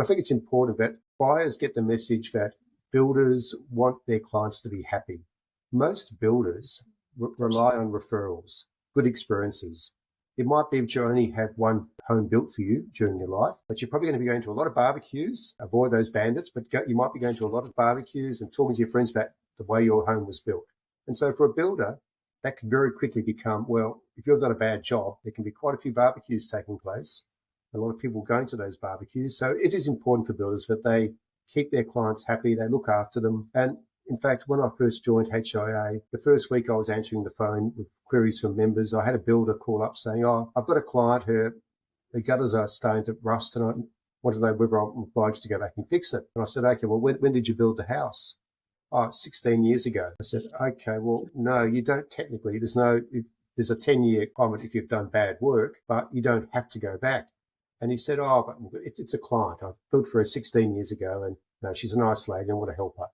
I think it's important that buyers get the message that builders want their clients to be happy. Most builders rely on referrals, good experiences. It might be that you only have one home built for you during your life, but you're probably going to be going to a lot of barbecues. Avoid those bandits, but you might be going to a lot of barbecues and talking to your friends about the way your home was built. And so for a builder, that can very quickly become, well, if you've done a bad job, there can be quite a few barbecues taking place, a lot of people going to those barbecues. So it is important for builders that they keep their clients happy, they look after them. And in fact, when I first joined HIA, the first week I was answering the phone with queries from members, I had a builder call up saying, I've got a client, her gutters are starting to rust and I want to know whether I'm obliged to go back and fix it. And I said, okay, well, when did you build the house? 16 years ago. I said, okay, well, no, you don't technically. There's a 10-year comment if you've done bad work, but you don't have to go back. And he said, but it's a client. I built for her 16 years ago and she's a nice lady and I want to help her.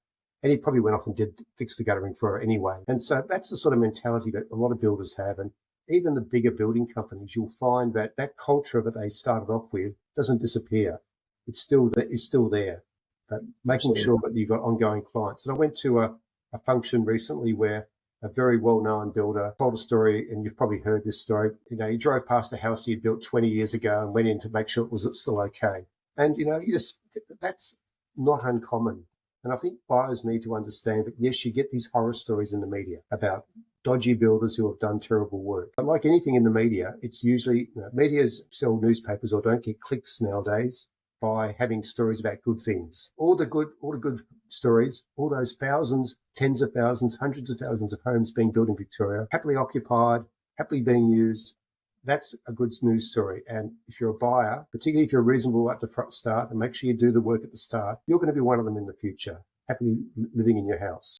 And he probably went off and did fix the guttering for her anyway. And so that's the sort of mentality that a lot of builders have. And even the bigger building companies, you'll find that culture that they started off with doesn't disappear. It's still there. But making sure that you've got ongoing clients. And I went to a function recently where a very well-known builder told a story, and you've probably heard this story. He drove past a house he had built 20 years ago and went in to make sure it was still okay. And, that's not uncommon. And I think buyers need to understand that, yes, you get these horror stories in the media about dodgy builders who have done terrible work. But like anything in the media, it's usually, medias sell newspapers or don't get clicks nowadays by having stories about good things. All the good stories, all those thousands, tens of thousands, hundreds of thousands of homes being built in Victoria, happily occupied, happily being used. That's a good news story. And if you're a buyer, particularly if you're reasonable at the front start and make sure you do the work at the start, you're going to be one of them in the future, happily living in your house.